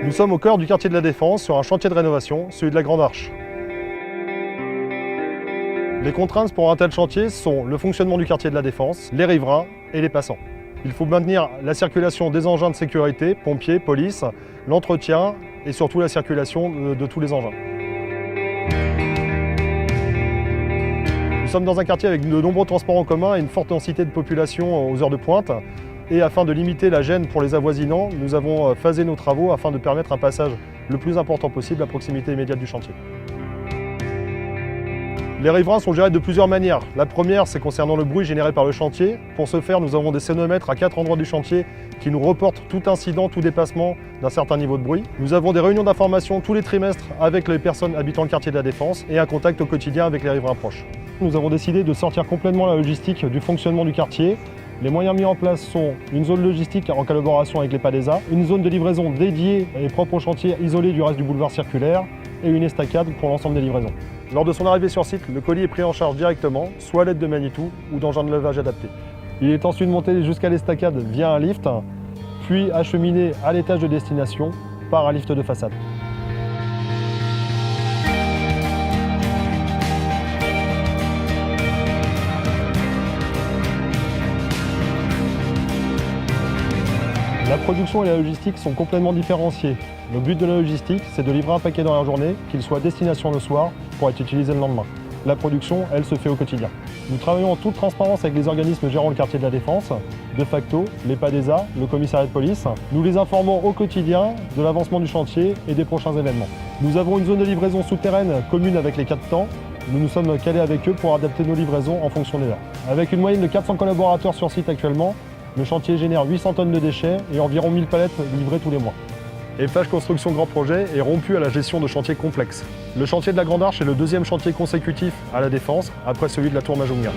Nous sommes au cœur du quartier de la Défense sur un chantier de rénovation, celui de la Grande Arche. Les contraintes pour un tel chantier sont le fonctionnement du quartier de la Défense, les riverains et les passants. Il faut maintenir la circulation des engins de sécurité, pompiers, police, l'entretien et surtout la circulation de tous les engins. Nous sommes dans un quartier avec de nombreux transports en commun et une forte densité de population aux heures de pointe. Et afin de limiter la gêne pour les avoisinants, nous avons phasé nos travaux afin de permettre un passage le plus important possible à proximité immédiate du chantier. Les riverains sont gérés de plusieurs manières. La première, c'est concernant le bruit généré par le chantier. Pour ce faire, nous avons des sonomètres à 4 endroits du chantier qui nous reportent tout incident, tout dépassement d'un certain niveau de bruit. Nous avons des réunions d'information tous les trimestres avec les personnes habitant le quartier de la Défense et un contact au quotidien avec les riverains proches. Nous avons décidé de sortir complètement la logistique du fonctionnement du quartier. Les moyens mis en place sont une zone logistique en collaboration avec les PADESA, une zone de livraison dédiée et propre au chantier isolée du reste du boulevard circulaire et une estacade pour l'ensemble des livraisons. Lors de son arrivée sur site, le colis est pris en charge directement, soit à l'aide de Manitou ou d'engins de levage adaptés. Il est ensuite monté jusqu'à l'estacade via un lift, puis acheminé à l'étage de destination par un lift de façade. La production et la logistique sont complètement différenciées. Le but de la logistique, c'est de livrer un paquet dans la journée, qu'il soit à destination le soir, pour être utilisé le lendemain. La production, elle, se fait au quotidien. Nous travaillons en toute transparence avec les organismes gérant le quartier de la Défense, de facto, les PADESA, le commissariat de police. Nous les informons au quotidien de l'avancement du chantier et des prochains événements. Nous avons une zone de livraison souterraine commune avec les 4 temps. Nous nous sommes calés avec eux pour adapter nos livraisons en fonction des heures. Avec une moyenne de 400 collaborateurs sur site actuellement, le chantier génère 800 tonnes de déchets et environ 1000 palettes livrées tous les mois. Eiffage Construction Grand Projet est rompu à la gestion de chantiers complexes. Le chantier de la Grande Arche est le 2e chantier consécutif à la Défense, après celui de la Tour Majunga.